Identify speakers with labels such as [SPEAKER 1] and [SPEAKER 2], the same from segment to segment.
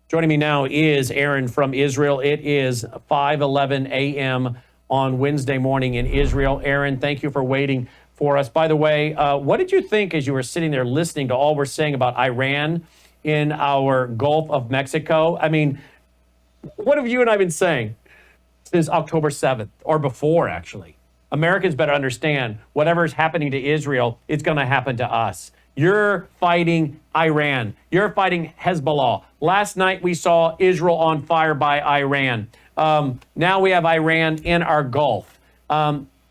[SPEAKER 1] Joining me now is Aaron from Israel. It is 5:11 a.m. on Wednesday morning in Israel. Aaron, thank you for waiting for us. By the way, what did you think as you were sitting there listening to all we're saying about Iran in our Gulf of Mexico? I mean, what have you and I been saying since October 7th, or before, actually? Americans better understand whatever is happening to Israel, it's going to happen to us. You're fighting Iran. You're fighting Hezbollah. Last night we saw Israel on fire by Iran. Now we have Iran in our Gulf.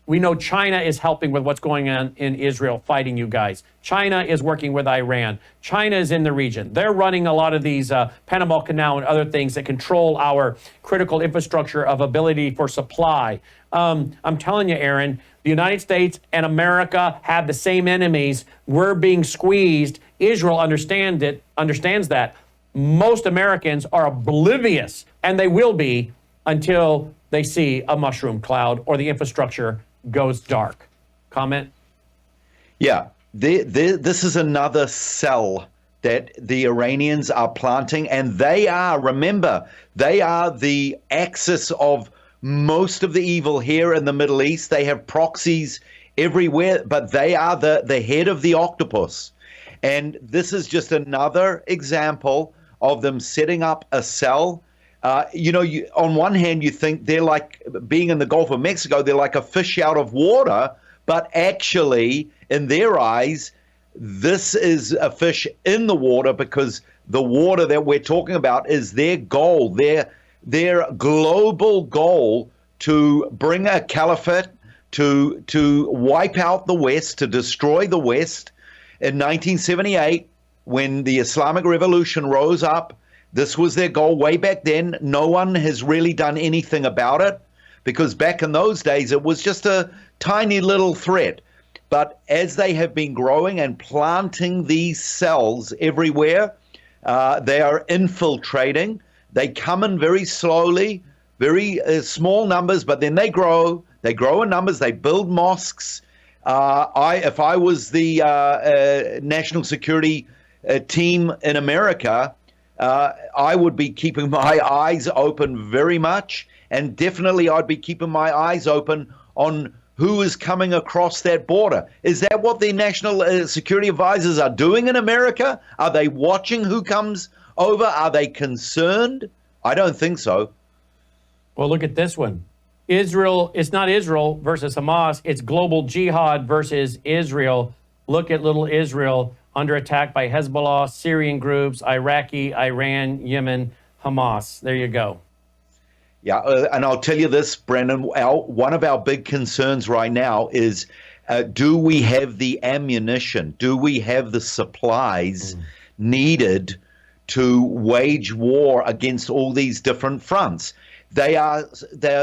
[SPEAKER 1] We know China is helping with what's going on in Israel, fighting you guys. China is working with Iran. China is in the region. They're running a lot of these Panama Canal and other things that control our critical infrastructure of ability for supply. I'm telling you, Aaron, the United States and America have the same enemies. We're being squeezed. Israel understands that. Most Americans are oblivious, and they will be until they see a mushroom cloud or the infrastructure goes dark. Comment?
[SPEAKER 2] Yeah, this is another cell that the Iranians are planting, and remember, they are the axis of most of the evil here in the Middle East. They have proxies everywhere, but they are the head of the octopus. And this is just another example of them setting up a cell. On one hand, you think they're like being in the Gulf of Mexico, they're like a fish out of water, but actually, in their eyes, this is a fish in the water, because the water that we're talking about is their goal, their global goal to bring a caliphate, to wipe out the West, to destroy the West. In 1978, when the Islamic Revolution rose up, this was their goal way back then. No one has really done anything about it, because back in those days, it was just a tiny little threat. But as they have been growing and planting these cells everywhere, they are infiltrating. They come in very slowly, very small numbers, but then they grow. They grow in numbers. They build mosques. If I was the national security team in America, I would be keeping my eyes open very much, and definitely I'd be keeping my eyes open on who is coming across that border. Is that what the national security advisors are doing in America? Are they watching who comes over? Are they concerned? I don't think so.
[SPEAKER 1] Well, look at this one. Israel, it's not Israel versus Hamas, it's global jihad versus Israel. Look at little Israel under attack by Hezbollah, Syrian groups, Iraqi, Iran, Yemen, Hamas. There you go.
[SPEAKER 2] Yeah, and I'll tell you this, Brannon, one of our big concerns right now is, do we have the ammunition? Do we have the supplies needed to wage war against all these different fronts? They are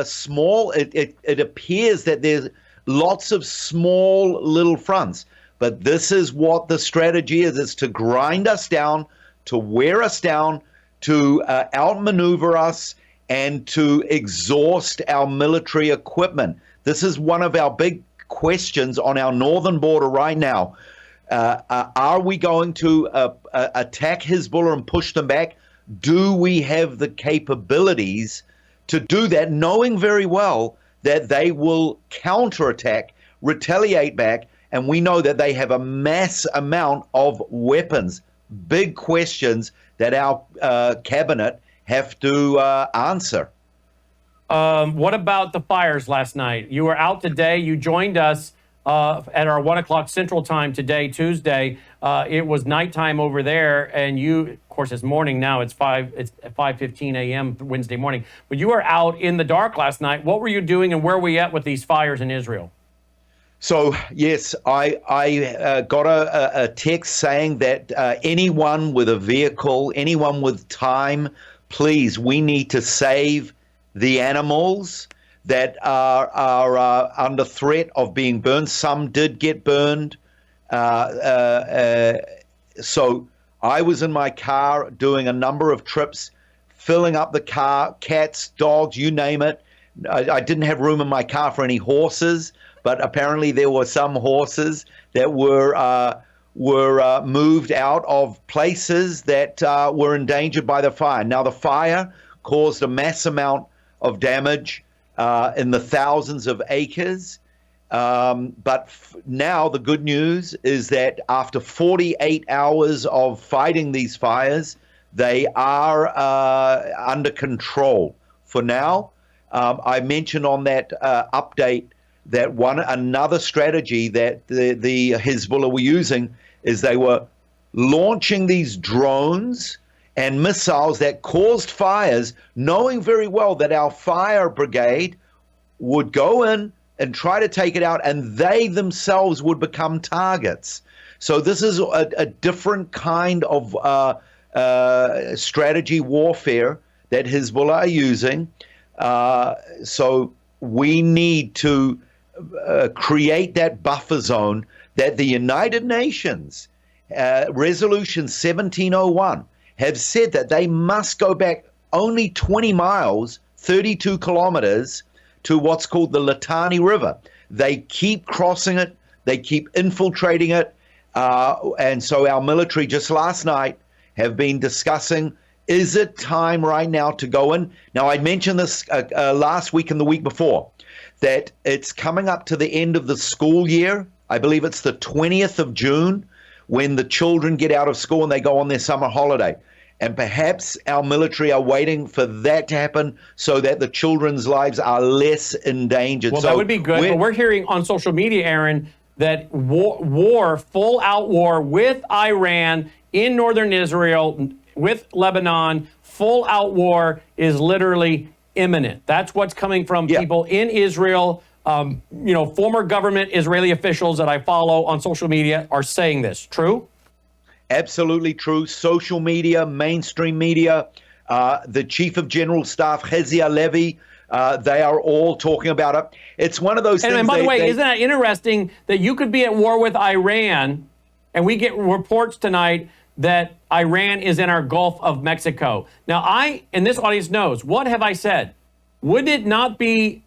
[SPEAKER 2] small. It appears that there's lots of small little fronts, but this is what the strategy is. It's to grind us down, to wear us down, to outmaneuver us, and to exhaust our military equipment. This is one of our big questions on our northern border right now. Are we going to attack Hezbollah and push them back? Do we have the capabilities to do that, knowing very well that they will counterattack, retaliate back, and we know that they have a mass amount of weapons? Big questions that our cabinet have to answer.
[SPEAKER 1] What about the fires last night? You were out today. You joined us at our 1 o'clock Central Time today, Tuesday. It was nighttime over there, and you, of course, it's morning now. It's 5:15 a.m. Wednesday morning. But you were out in the dark last night. What were you doing, and where are we at with these fires in Israel?
[SPEAKER 2] So, yes, I got a text saying that anyone with a vehicle, anyone with time, please, we need to save the animals that are under threat of being burned. Some did get burned. So I was in my car doing a number of trips, filling up the car, cats, dogs, you name it. I didn't have room in my car for any horses, but apparently there were some horses that were were moved out of places that were endangered by the fire. Now, the fire caused a mass amount of damage in the thousands of acres. But now the good news is that after 48 hours of fighting these fires, they are under control for now. I mentioned on that update that another strategy that the Hezbollah were using is they were launching these drones and missiles that caused fires, knowing very well that our fire brigade would go in and try to take it out, and they themselves would become targets. So this is a different kind of strategy warfare that Hezbollah are using. So we need to create that buffer zone that the United Nations, Resolution 1701, have said that they must go back only 20 miles, 32 kilometers, to what's called the Litani River. They keep crossing it. They keep infiltrating it. And so our military just last night have been discussing, is it time right now to go in? Now, I mentioned this last week and the week before, that it's coming up to the end of the school year. I believe it's the 20th of June when the children get out of school and they go on their summer holiday. And perhaps our military are waiting for that to happen so that the children's lives are less endangered.
[SPEAKER 1] Well, that would be good. But we're hearing on social media, Aaron, that full-out war with Iran in northern Israel, with Lebanon, full-out war is literally imminent. That's what's coming from people in Israel. Former government Israeli officials that I follow on social media are saying this. True?
[SPEAKER 2] Absolutely true. Social media, mainstream media, the Chief of General Staff, Hezia Levy, they are all talking about it. It's one of those things.
[SPEAKER 1] And by the way, isn't that interesting that you could be at war with Iran, and we get reports tonight that Iran is in our Gulf of Mexico. Now, and this audience knows, what have I said? Would it not be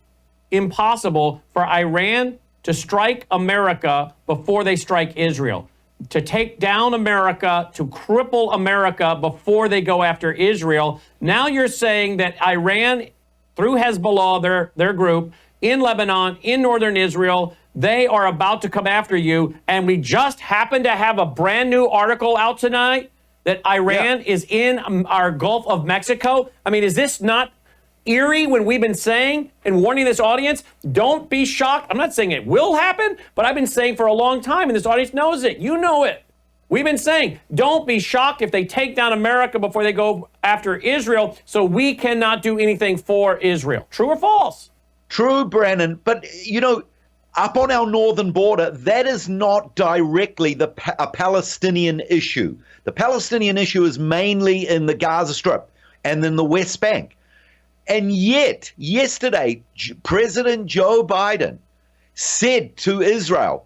[SPEAKER 1] impossible for Iran to strike America before they strike Israel? To take down America, to cripple America before they go after Israel. Now you're saying that Iran, through Hezbollah, their group, in Lebanon, in northern Israel, they are about to come after you. And we just happen to have a brand new article out tonight that Iran is in our Gulf of Mexico. I mean, is this not eerie when we've been saying and warning this audience, don't be shocked? I'm not saying it will happen, but I've been saying for a long time, and this audience knows it. You know it. We've been saying, don't be shocked if they take down America before they go after Israel, so we cannot do anything for Israel. True or false?
[SPEAKER 2] True, Brannon. But, up on our northern border, that is not directly a Palestinian issue. The Palestinian issue is mainly in the Gaza Strip and in the West Bank. And yet, yesterday, President Joe Biden said to Israel,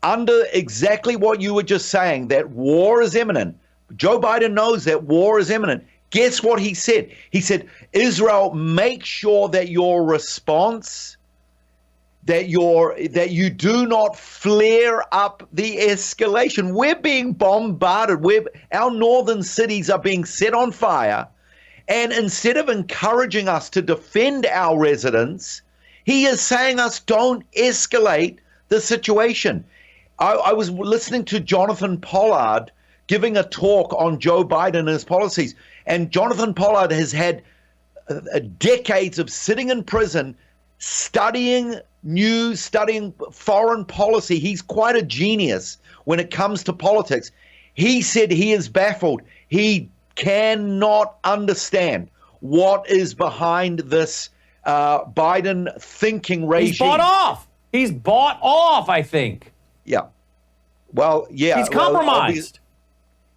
[SPEAKER 2] under exactly what you were just saying, that war is imminent. Joe Biden knows that war is imminent. Guess what he said? He said, Israel, make sure that your response, that you do not flare up the escalation. We're being bombarded. Our northern cities are being set on fire. And instead of encouraging us to defend our residents, he is saying us don't escalate the situation. I was listening to Jonathan Pollard giving a talk on Joe Biden and his policies. And Jonathan Pollard has had decades of sitting in prison, studying news, studying foreign policy. He's quite a genius when it comes to politics. He said he is baffled. He cannot understand what is behind this Biden thinking regime.
[SPEAKER 1] He's bought off. He's bought off, I think.
[SPEAKER 2] Yeah. Well, yeah.
[SPEAKER 1] He's compromised.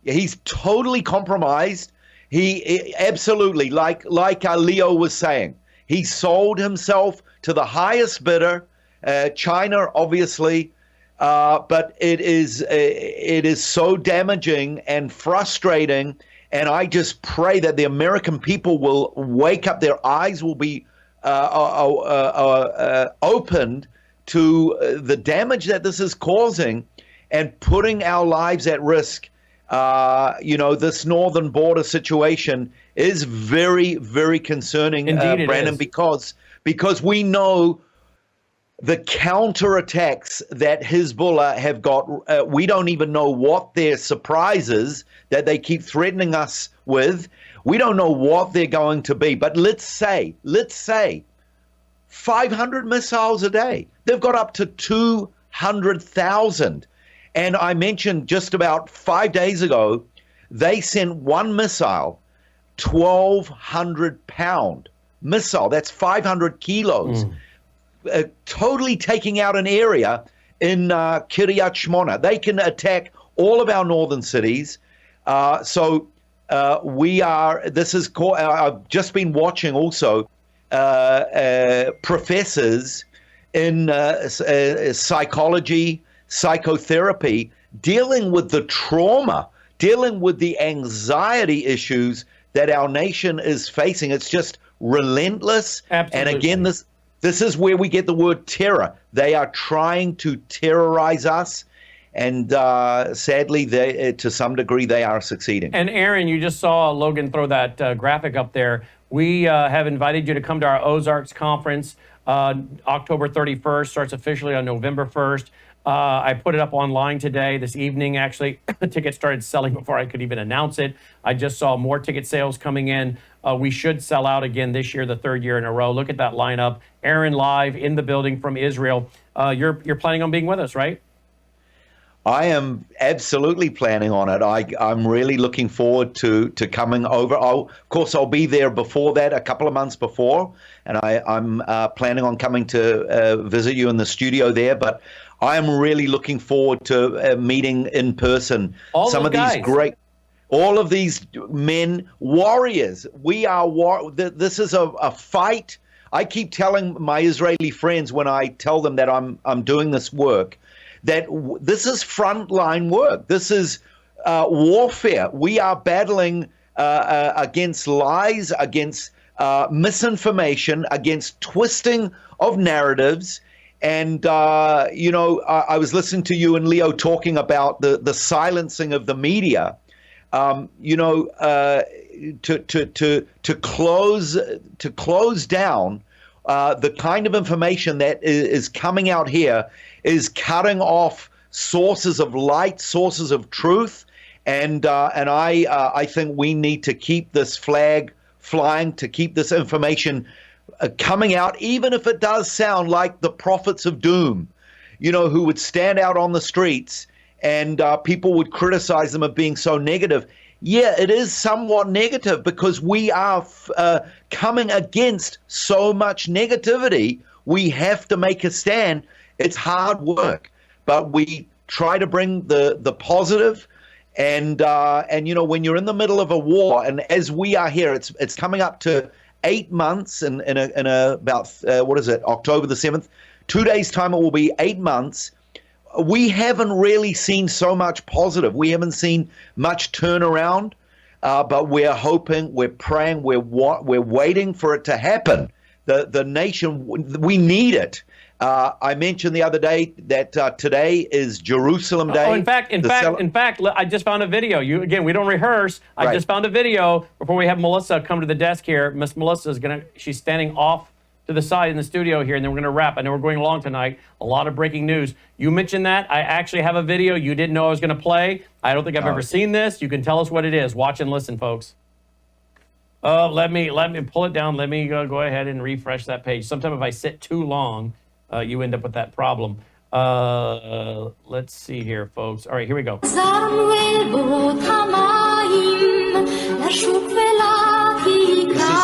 [SPEAKER 2] He's totally compromised. He absolutely, like Leo was saying, he sold himself to the highest bidder, China, obviously. But it is so damaging and frustrating. And I just pray that the American people will wake up, their eyes will be opened to the damage that this is causing. and putting our lives at risk. This northern border situation is very, very concerning,
[SPEAKER 1] Indeed,
[SPEAKER 2] Brannon,
[SPEAKER 1] is.
[SPEAKER 2] because we know the counterattacks that Hezbollah have got. We don't even know what their surprise is that they keep threatening us with. We don't know what they're going to be. But let's say 500 missiles a day. They've got up to 200,000. And I mentioned just about 5 days ago, they sent one missile, 1,200-pound missile. That's 500 kilos, totally taking out an area in Kiryat Shmona. They can attack all of our northern cities. This is called, I've just been watching also professors in psychology, psychotherapy, dealing with the trauma, dealing with the anxiety issues that our nation is facing. It's just relentless.
[SPEAKER 1] Absolutely.
[SPEAKER 2] And again, this is where we get the word terror. They are trying to terrorize us. And sadly, to some degree, they are succeeding.
[SPEAKER 1] And Aaron, you just saw Logan throw that graphic up there. We have invited you to come to our Ozarks conference. October 31st, starts officially on November 1st. I put it up online today, this evening, actually. The tickets started selling before I could even announce it. I just saw more ticket sales coming in. We should sell out again this year, the third year in a row. Look at that lineup. Aaron live in the building from Israel. You're planning on being with us, right?
[SPEAKER 2] I am absolutely planning on it. I'm really looking forward to coming over. Of course, I'll be there before that, a couple of months before, and I'm planning on coming to visit you in the studio there. But I am really looking forward to meeting in person some of these great, all of these men, warriors. We are this is a fight. I keep telling my Israeli friends when I tell them that I'm doing this work, that this is frontline work. This is warfare. We are battling against lies, against misinformation, against twisting of narratives. And, I was listening to you and Leo talking about the silencing of the media. To close down the kind of information that is coming out here is cutting off sources of light, sources of truth, and I think we need to keep this flag flying, to keep this information coming out, even if it does sound like the prophets of doom, who would stand out on the streets and people would criticize them of being so negative. Yeah, it is somewhat negative because we are coming against so much negativity. We have to make a stand. It's hard work, but we try to bring the positive. And when you're in the middle of a war, and as we are here, it's coming up to 8 months in about October the 7th, 2 days time, it will be 8 months. We haven't really seen so much positive. We haven't seen much turnaround, but we're hoping, we're praying, we're waiting for it to happen. The nation, we need it. I mentioned the other day that today is Jerusalem Day.
[SPEAKER 1] Oh, in fact, I just found a video. We don't rehearse. I just found a video before we have Melissa come to the desk here. Miss Melissa she's standing off to the side in the studio here, and then we're going to wrap. I know we're going long tonight. A lot of breaking news. You mentioned that. I actually have a video you didn't know I was going to play. I don't think I've ever seen this. You can tell us what it is. Watch and listen, folks. Let me pull it down. Let me go ahead and refresh that page. Sometimes if I sit too long, you end up with that problem. Let's see here, folks. All right, here we go. This
[SPEAKER 2] is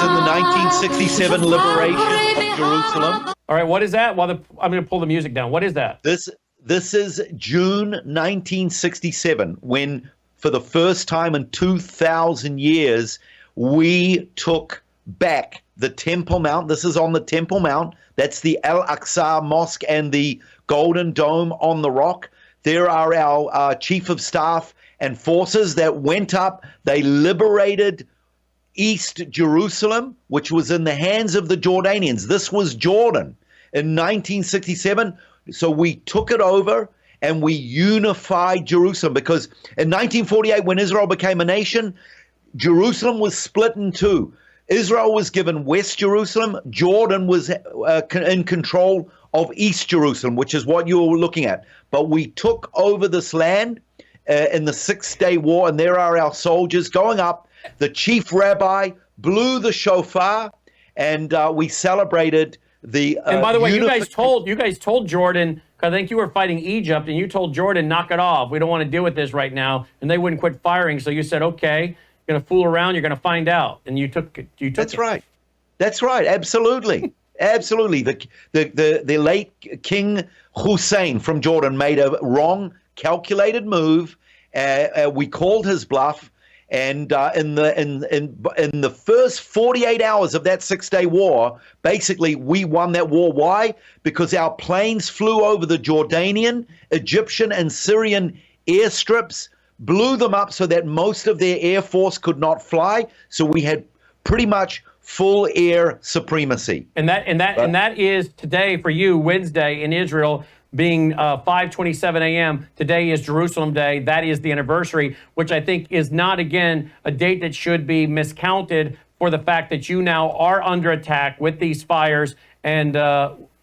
[SPEAKER 2] in the 1967 liberation of Jerusalem.
[SPEAKER 1] All right, what is that? I'm going to pull the music down. What is that?
[SPEAKER 2] This is June 1967, when for the first time in 2,000 years, we took back the Temple Mount. This is on the Temple Mount. That's the Al-Aqsa Mosque and the Golden Dome on the rock. There are our chief of staff and forces that went up. They liberated East Jerusalem, which was in the hands of the Jordanians. This was Jordan in 1967. So we took it over, and we unified Jerusalem, because in 1948, when Israel became a nation, Jerusalem was split in two. Israel was given West Jerusalem. Jordan was in control of East Jerusalem, which is what you're looking at. But we took over this land in the 6-day war, and there are our soldiers going up. The chief rabbi blew the shofar, and we celebrated the.
[SPEAKER 1] And by the way, you guys told Jordan, because I think you were fighting Egypt, and you told Jordan, knock it off. We don't want to deal with this right now, and they wouldn't quit firing. So you said, okay. You're going to fool around, you're going to find out. And you took it.
[SPEAKER 2] That's right. That's right. Absolutely. Absolutely. The late King Hussein from Jordan made a wrong, calculated move. We called his bluff. And in the first 48 hours of that 6-day war, basically, we won that war. Why? Because our planes flew over the Jordanian, Egyptian, and Syrian airstrips, blew them up so that most of their air force could not fly. So we had pretty much full air supremacy.
[SPEAKER 1] And that is today for you, Wednesday in Israel, being 5:27 a.m. Today is Jerusalem Day. That is the anniversary, which I think is not, again, a date that should be miscounted for the fact that you now are under attack with these fires. And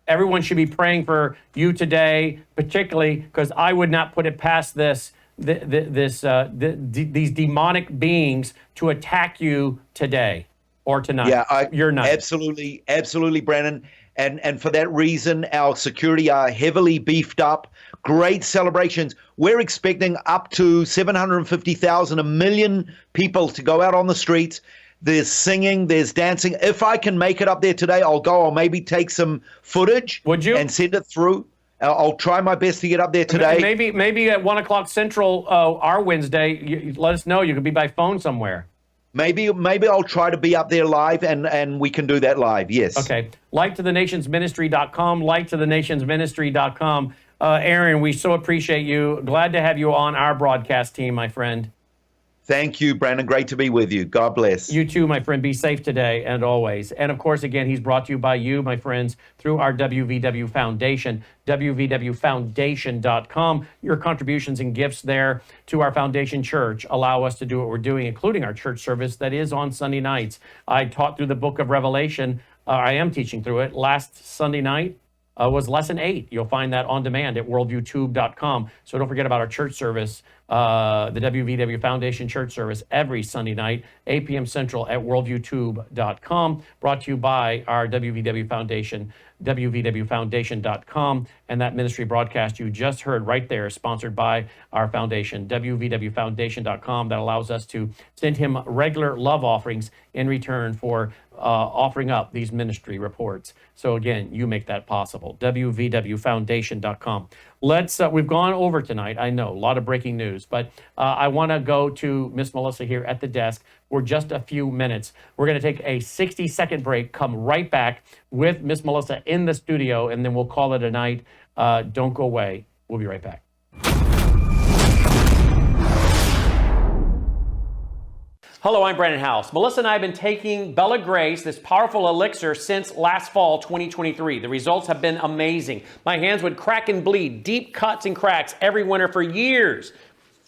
[SPEAKER 1] everyone should be praying for you today, particularly because I would not put it past these demonic beings to attack you today or tonight.
[SPEAKER 2] Yeah,
[SPEAKER 1] you're not.
[SPEAKER 2] Absolutely, Brannon. And for that reason, our security are heavily beefed up. Great celebrations. We're expecting up to 750,000, 1 million people to go out on the streets. There's singing, there's dancing. If I can make it up there today, I'll go. I'll maybe take some footage.
[SPEAKER 1] Would you?
[SPEAKER 2] And send it through. I'll try my best to get up there today.
[SPEAKER 1] Maybe at 1 o'clock Central, our Wednesday, you let us know. You could be by phone somewhere.
[SPEAKER 2] Maybe I'll try to be up there live, and we can do that live, yes.
[SPEAKER 1] Okay. LightToTheNationsMinistry.com, LightToTheNationsMinistry.com. Aaron, we so appreciate you. Glad to have you on our broadcast team, my friend.
[SPEAKER 2] Thank you, Brannon. Great to be with you. God bless.
[SPEAKER 1] You too, my friend. Be safe today and always. And of course, again, he's brought to you by you, my friends, through our WVW Foundation, WVWFoundation.com. Your contributions and gifts there to our foundation church allow us to do what we're doing, including our church service that is on Sunday nights. I taught through the book of Revelation. I am teaching through it. Last Sunday night was lesson 8. You'll find that on demand at worldviewtube.com. So don't forget about our church service, the WVW Foundation Church Service, every Sunday night, 8 p.m. Central at worldviewtube.com. Brought to you by our WVW Foundation, WVWFoundation.com. And that ministry broadcast you just heard right there is sponsored by our foundation, WVWFoundation.com. That allows us to send him regular love offerings in return for offering up these ministry reports. So again, you make that possible. WVWFoundation.com. We've gone over tonight. I know, a lot of breaking news, but I want to go to Miss Melissa here at the desk for just a few minutes. We're going to take a 60-second break, come right back with Miss Melissa in the studio, and then we'll call it a night. Don't go away. We'll be right back. Hello, I'm Brannon Howse. Melissa and I have been taking Bella Grace, this powerful elixir, since last fall, 2023. The results have been amazing. My hands would crack and bleed, deep cuts and cracks every winter for years.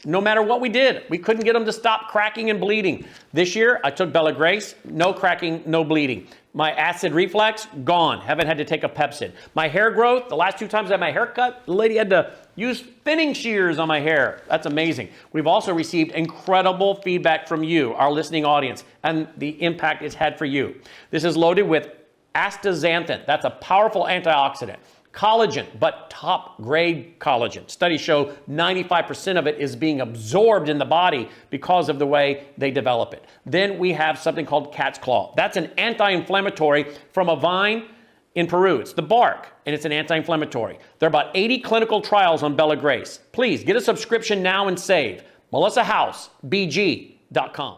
[SPEAKER 1] No matter what we did, we couldn't get them to stop cracking and bleeding. This year, I took Bella Grace, no cracking, no bleeding. My acid reflux, gone. Haven't had to take a Pepsid. My hair growth, the last 2 times I had my hair cut, the lady had to use thinning shears on my hair. That's amazing. We've also received incredible feedback from you, our listening audience, and the impact it's had for you. This is loaded with astaxanthin. That's a powerful antioxidant. Collagen, but top grade collagen. Studies show 95% of it is being absorbed in the body because of the way they develop it. Then we have something called cat's claw. That's an anti-inflammatory from a vine in Peru. It's the bark, and it's an anti-inflammatory. There are about 80 clinical trials on Bella Grace. Please get a subscription now and save. MelissaHousebg.com.